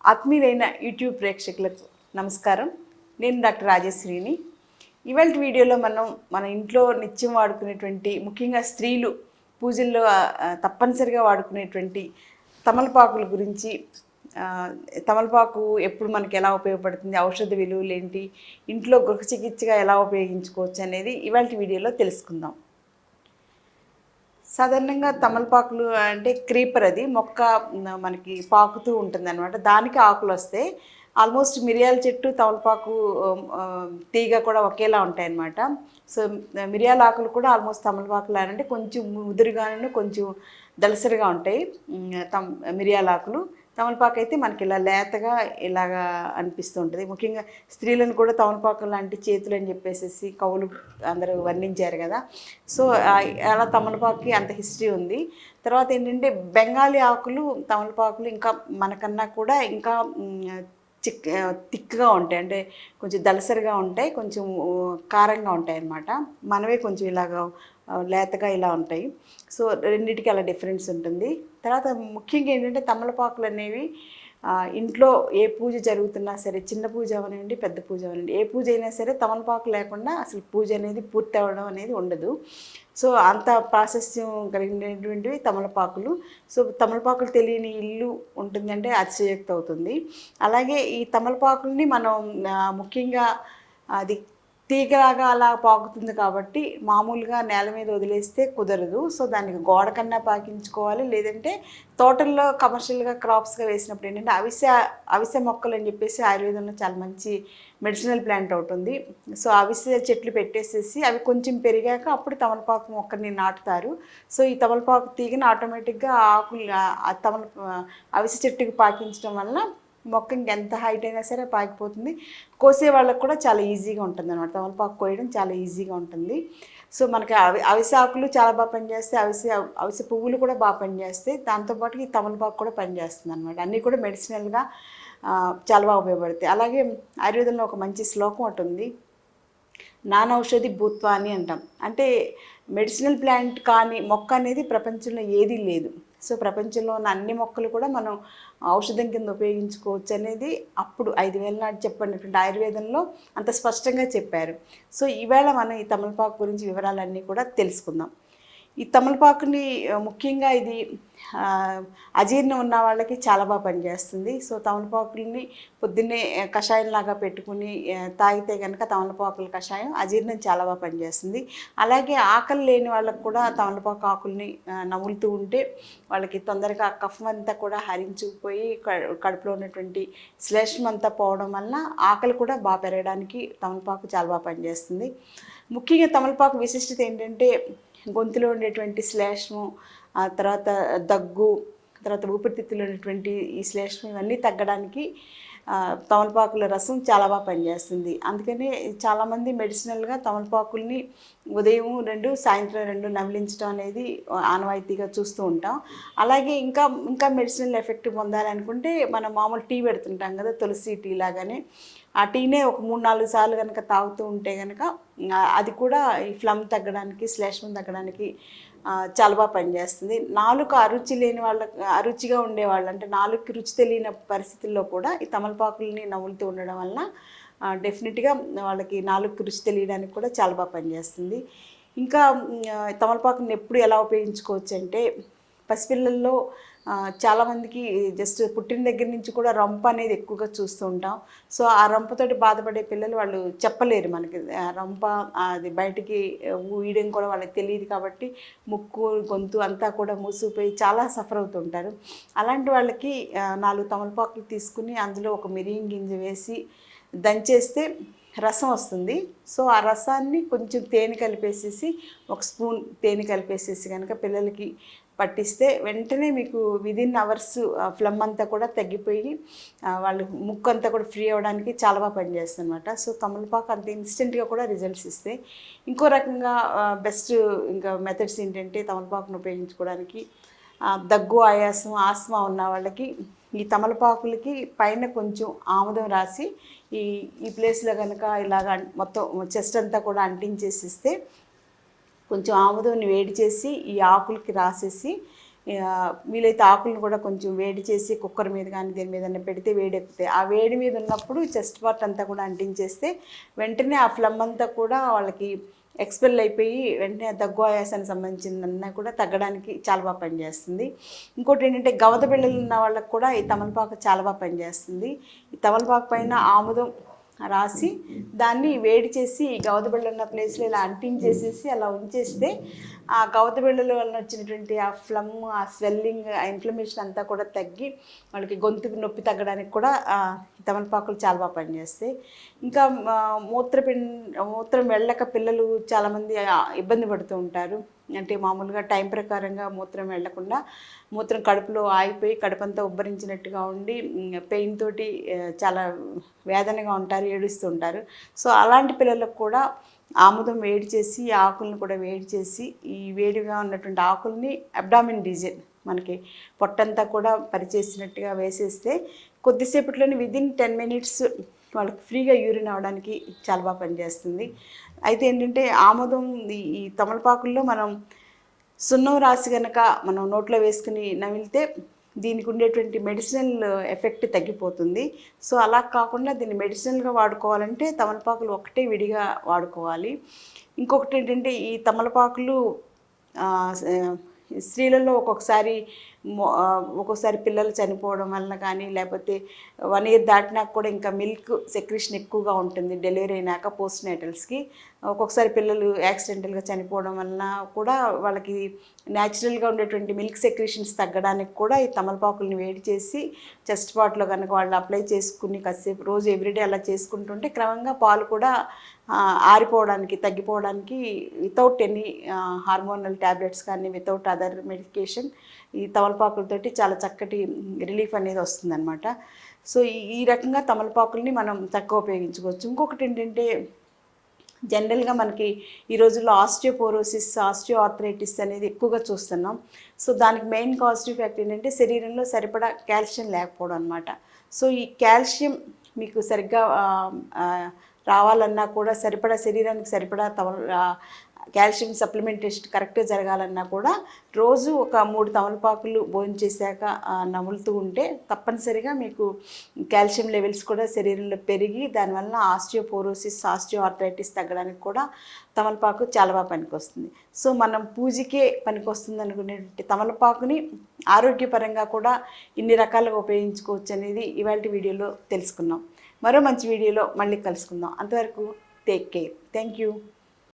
ఆత్మీయులైన YouTube ప్రేక్షకులకు నమస్కారం. నేను డాక్టర్ రాజశ్రీని. ఇవాళ వీడియోలో మన ఇంట్లో నిత్యం వాడుకునేటువంటి, ముఖ్యంగా స్త్రీలు పూజల్లో తప్పనిసరిగా వాడుకునేటువంటి తమలపాకుల గురించి, తమలపాకు ఎప్పుడు మనకి ఎలా ఉపయోగపడుతుంది, ఔషధ విలువలు ఏంటి, ఇంట్లో గృహ చికిత్సగా ఎలా ఉపయోగించుకోవచ్చు అనేది ఇవాళ వీడియోలో తెలుసుకుందాం. సాధారణంగా తమలపాకులు అంటే క్రీపర్, అది మొక్క మనకి పాకుతూ ఉంటుంది అనమాట. దానికి ఆకులు వస్తాయి. ఆల్మోస్ట్ మిరియాల చెట్టు, తమలపాకు తీగ కూడా ఒకేలా ఉంటాయన్నమాట. సో మిరియాల ఆకులు కూడా ఆల్మోస్ట్ తమలపాకులు అంటే కొంచెం ముదురుగాను, కొంచెం దలసరిగా ఉంటాయి మిరియాల ఆకులు. తమలపాకు అయితే మనకి ఇలా లేతగా ఇలాగా అనిపిస్తూ ఉంటుంది. ముఖ్యంగా స్త్రీలను కూడా తమలపాకు లాంటి చేతులు అని చెప్పేసి కవులు అందరూ వర్ణించారు కదా. సో అలా తమలపాకుకి అంత హిస్టరీ ఉంది. తర్వాత ఏంటంటే బెంగాలీ ఆకులు, తమలపాకులు ఇంకా మనకన్నా కూడా ఇంకా థిక్గా ఉంటాయి, అంటే కొంచెం దలసరిగా ఉంటాయి, కొంచెం కారంగా ఉంటాయి అన్నమాట. మనవే కొంచెం ఇలాగా లేతగా ఇలా ఉంటాయి. సో రెండింటికి అలా డిఫరెన్స్ ఉంటుంది. తర్వాత ముఖ్యంగా ఏంటంటే తమలపాకులు అనేవి ఇంట్లో ఏ పూజ జరుగుతున్నా సరే, చిన్న పూజ అవనండి, పెద్ద పూజ అవనండి, ఏ పూజ అయినా సరే తమలపాకు లేకుండా అసలు పూజ అనేది పూర్తి అవ్వడం అనేది ఉండదు. సో అంత ప్రాశస్త్యం కలిగినటువంటివి తమలపాకులు. సో తమలపాకులు తెలియని ఇల్లు ఉంటుందంటే అతిశయోక్తి అవుతుంది. అలాగే ఈ తమలపాకుల్ని మనం ముఖ్యంగా అది తీగలాగా అలా పాకుతుంది కాబట్టి మామూలుగా నేల మీద వదిలేస్తే కుదరదు. సో దానికి గోడ కన్నా పాకించుకోవాలి, లేదంటే తోటల్లో కమర్షియల్గా క్రాప్స్గా వేసినప్పుడు ఏంటంటే అవిసె మొక్కలు అని చెప్పేసి ఆయుర్వేదంలో చాలా మంచి మెడిసినల్ ప్లాంట్ అవుతుంది. సో అవిసె చెట్లు పెట్టేసేసి అవి కొంచెం పెరిగాక అప్పుడు తమలపాకు మొక్కని నాటుతారు. సో ఈ తమలపాకు తీగని ఆటోమేటిక్గా ఆకులు అవిసె చెట్టుకి పాకించడం వల్ల మొక్క ఇంకెంత హైట్ అయినా సరే పాకిపోతుంది. కోసే వాళ్ళకు కూడా చాలా ఈజీగా ఉంటుంది అనమాట. తమలపాకు కోయడం చాలా ఈజీగా ఉంటుంది. సో మనకి అవిసె ఆకులు చాలా బాగా పనిచేస్తాయి, అవిసె పువ్వులు కూడా బాగా పనిచేస్తాయి. దాంతోపాటు ఈ తమలపాకు కూడా పనిచేస్తుంది అనమాట. అన్నీ కూడా మెడిసినల్గా చాలా బాగా ఉపయోగపడతాయి. అలాగే ఆయుర్వేదంలో ఒక మంచి శ్లోకం ఒకటి ఉంది, నానౌషధి భూత్వా అని అంటాం. అంటే మెడిసినల్ ప్లాంట్ కానీ మొక్క అనేది ప్రపంచంలో ఏదీ లేదు. సో ప్రపంచంలో ఉన్న అన్ని మొక్కలు కూడా మనం ఔషధం కింద ఉపయోగించుకోవచ్చు అనేది అప్పుడు 5000 నాటి చెప్పినటువంటి ఆయుర్వేదంలో అంత స్పష్టంగా చెప్పారు. సో ఈవేళ మనం ఈ తమలపాకు గురించి వివరాలన్నీ కూడా తెలుసుకుందాం. ఈ తమలపాకుని ముఖ్యంగా ఇది అజీర్ణం ఉన్న వాళ్ళకి చాలా బాగా పనిచేస్తుంది. సో తమలపాకుల్ని పొద్దున్నే కషాయంలాగా పెట్టుకుని తాగితే కనుక తమలపాకుల కషాయం అజీర్ణం చాలా బాగా పనిచేస్తుంది. అలాగే ఆకలి లేని వాళ్ళకు కూడా తమలపాకు ఆకుల్ని నములుతూ ఉంటే వాళ్ళకి తొందరగా కఫం అంతా కూడా హరించుకుపోయి కడుపులో ఉన్నటువంటి శ్లేష్మం అంతా పోవడం వల్ల ఆకలి కూడా బాగా పెరగడానికి తమలపాకు చాలా బాగా పనిచేస్తుంది. ముఖ్యంగా తమలపాకు విశిష్టత ఏంటంటే గొంతులో ఉండేటువంటి శ్లేష్మం, ఆ తర్వాత దగ్గు, తర్వాత ఊపిరితిత్తులో ఉన్నటువంటి ఈ శ్లేష్మం ఇవన్నీ తగ్గడానికి తమలపాకుల రసం చాలా బాగా పనిచేస్తుంది. అందుకని చాలామంది మెడిసినల్గా తమలపాకుల్ని ఉదయం 2 సాయంత్రం 2 నమిలించడం అనేది ఆనవాయితీగా చూస్తూ ఉంటాం. అలాగే ఇంకా మెడిసినల్ ఎఫెక్ట్ పొందాలనుకుంటే మనం మామూలు టీ పెడుతుంటాం కదా, తులసి టీ లాగానే ఆ టీనే ఒక 3-4 సార్లు కనుక తాగుతూ ఉంటే కనుక అది కూడా ఈ ఫ్లమ్ తగ్గడానికి, శ్లేష్మం తగ్గడానికి చాలా బాగా పనిచేస్తుంది. నాలుక అరుచి లేని వాళ్ళకి, అరుచిగా ఉండేవాళ్ళు అంటే నాలుగుకి రుచి తెలియని పరిస్థితుల్లో కూడా ఈ తమలపాకుల్ని నవ్వులుతూ ఉండడం వల్ల డెఫినెట్గా వాళ్ళకి నాలుగుకి రుచి తెలియడానికి కూడా చాలా బాగా పనిచేస్తుంది. ఇంకా తమలపాకుని ఎప్పుడు ఎలా ఉపయోగించుకోవచ్చు అంటే పసిపిల్లల్లో చాలామందికి జస్ట్ పుట్టిన దగ్గర నుంచి కూడా రంప అనేది ఎక్కువగా చూస్తూ ఉంటాం. సో ఆ రంపతోటి బాధపడే పిల్లలు వాళ్ళు చెప్పలేరు మనకి రంప అది బయటికి ఊయడం కూడా వాళ్ళకి తెలియదు కాబట్టి ముక్కు గొంతు అంతా కూడా మూసిపోయి చాలా సఫర్ అవుతుంటారు. అలాంటి వాళ్ళకి 4 తమలపాకులు తీసుకుని అందులో ఒక మిరియం గింజ వేసి దంచేస్తే రసం వస్తుంది. సో ఆ రసాన్ని కొంచెం తేనె కలిపేసేసి, ఒక స్పూన్ తేనె కలిపేసేసి కనుక పిల్లలకి పట్టిస్తే వెంటనే మీకు విదిన్ అవర్స్ ఫ్లమ్ అంతా కూడా తగ్గిపోయి వాళ్ళు ముక్కు అంతా కూడా ఫ్రీ అవ్వడానికి చాలా బాగా పనిచేస్తుంది అనమాట. సో తమలపాకు అంత ఇన్స్టెంట్గా కూడా రిజల్ట్స్ ఇస్తాయి. ఇంకో రకంగా బెస్ట్ ఇంకా మెథడ్స్ ఏంటంటే తమలపాకును ఉపయోగించుకోవడానికి దగ్గు, ఆయాసం, ఆస్మా ఉన్న వాళ్ళకి ఈ తమలపాకులకి పైన కొంచెం ఆముదం రాసి ఈ ప్లేస్లో కనుక ఇలాగ మొత్తం చెస్ట్ అంతా కూడా అంటించేసిస్తే కొంచెం ఆముదంని వేడి చేసి ఈ ఆకులకి రాసేసి వీలైతే ఆకులను కూడా కొంచెం వేడి చేసి కుక్కర్ మీద కానీ దేని మీద పెడితే వేడి ఎక్కుతాయి. ఆ వేడి మీద ఉన్నప్పుడు చెస్ట్ పార్ట్ అంతా కూడా అంటించేస్తే వెంటనే ఆ ఫ్లమ్ అంతా కూడా వాళ్ళకి ఎక్స్పెల్ అయిపోయి వెంటనే దగ్గు ఆయాసానికి సంబంధించిందన్నా కూడా తగ్గడానికి చాలా బాగా పనిచేస్తుంది. ఇంకోటి ఏంటంటే గవద బిళ్ళలు ఉన్న వాళ్ళకి కూడా ఈ తమలపాకు చాలా బాగా పనిచేస్తుంది. ఈ తమలపాకు పైన ఆముదం రాసి దాన్ని వేడి చేసి గవద బిళ్ళ ఉన్న ప్లేస్లో ఇలా అంటించేసేసి అలా ఉంచేస్తే ఆ గవద బిళ్ళల వలన వచ్చినటువంటి ఆ ఫ్లమ్, ఆ స్వెల్లింగ్, ఆ ఇన్ఫ్లమేషన్ అంతా కూడా తగ్గి వాళ్ళకి గొంతుకు నొప్పి తగ్గడానికి కూడా తమలపాకులు చాలా బాగా పనిచేస్తాయి. ఇంకా మూత్రం వెళ్ళక పిల్లలు చాలామంది ఇబ్బంది పడుతూ ఉంటారు. అంటే మామూలుగా టైం ప్రకారంగా మూత్రం వెళ్లకుండా మూత్రం కడుపులో ఆగిపోయి కడుపంతా ఉబ్బరించినట్టుగా ఉండి పెయిన్ తోటి చాలా వేదనగా ఉంటారు, ఏడుస్తూ ఉంటారు. సో అలాంటి పిల్లలకు కూడా ఆముదం వేడి చేసి ఆకులను కూడా వేడి చేసి ఈ వేడిగా ఉన్నటువంటి ఆకుల్ని అబ్డామిన్ రీజియన్ మనకి పొట్టంతా కూడా పరిచేసినట్టుగా వేసేస్తే కొద్దిసేపట్లోనే విదిన్ 10 మినిట్స్ వాళ్ళకి ఫ్రీగా యూరిన్ అవ్వడానికి చాలా బాగా పనిచేస్తుంది. అయితే ఏంటంటే ఆముదం ఈ తమలపాకుల్లో మనం సున్నం రాసి కనుక మనం నోట్లో వేసుకుని నమిలితే దీనికి ఉండేటువంటి మెడిసినల్ ఎఫెక్ట్ తగ్గిపోతుంది. సో అలా కాకుండా దీన్ని మెడిసినల్గా వాడుకోవాలంటే తమలపాకులు ఒకటే విడిగా వాడుకోవాలి. ఇంకొకటి ఏంటంటే ఈ తమలపాకులు స్త్రీలలో ఒక్కొక్కసారి పిల్లలు చనిపోవడం వలన కానీ లేకపోతే 1 ఇయర్ దాటినాక కూడా ఇంకా మిల్క్ సెక్రీషన్ ఎక్కువగా ఉంటుంది డెలివరీ అయినాక పోస్ట్ నేటల్స్కి. ఒక్కొక్కసారి పిల్లలు యాక్సిడెంటల్గా చనిపోవడం వలన కూడా వాళ్ళకి న్యాచురల్గా ఉండేటువంటి మిల్క్ సెక్రీషన్స్ తగ్గడానికి కూడా ఈ తమలపాకుల్ని వేడి చేసి చెస్ట్ పార్ట్లో కనుక వాళ్ళు అప్లై చేసుకుని కాసేపు రోజు ఎవ్రీడే అలా చేసుకుంటుంటే క్రమంగా పాలు కూడా ఆరిపోవడానికి, తగ్గిపోవడానికి వితౌట్ ఎనీ హార్మోనల్ ట్యాబ్లెట్స్ కానీ వితౌట్ అదర్ మెడికేషన్ ఈ తమలపాకులతోటి చాలా చక్కటి రిలీఫ్ అనేది వస్తుందన్నమాట. సో ఈ రకంగా తమలపాకుల్ని మనం చక్కగా ఉపయోగించుకోవచ్చు. ఇంకొకటి ఏంటంటే జనరల్గా మనకి ఈ రోజుల్లో ఆస్టియోపోరోసిస్, ఆస్టియోఆర్థరైటిస్ అనేది ఎక్కువగా చూస్తున్నాం. సో దానికి మెయిన్ కాజిటివ్ ఫ్యాక్టర్ ఏంటంటే శరీరంలో సరిపడా కాల్షియం లేకపోవడం అనమాట. సో ఈ కాల్షియం మీకు సరిగ్గా రావాలన్నా కూడా శరీరానికి సరిపడా కాల్షియం సప్లిమెంటేషన్ కరెక్ట్గా జరగాలన్నా కూడా రోజు ఒక 3 తమలపాకులు భోంచేశాక నములుతూ ఉంటే తప్పనిసరిగా మీకు కాల్షియం లెవెల్స్ కూడా శరీరంలో పెరిగి దానివల్ల ఆస్టియోపోరోసిస్, ఆస్టియోఆర్థరైటిస్ తగ్గడానికి కూడా తమలపాకు చాలా బాగా పనికొస్తుంది. సో మనం పూజకే పనికొస్తుంది అనుకునేటువంటి తమలపాకుని ఆరోగ్యపరంగా కూడా ఇన్ని రకాలుగా ఉపయోగించుకోవచ్చు అనేది ఇవాళ వీడియోలో తెలుసుకున్నాం. మరో మంచి వీడియోలో మళ్ళీ కలుసుకుందాం. అంతవరకు టేక్ కేర్. Thank you.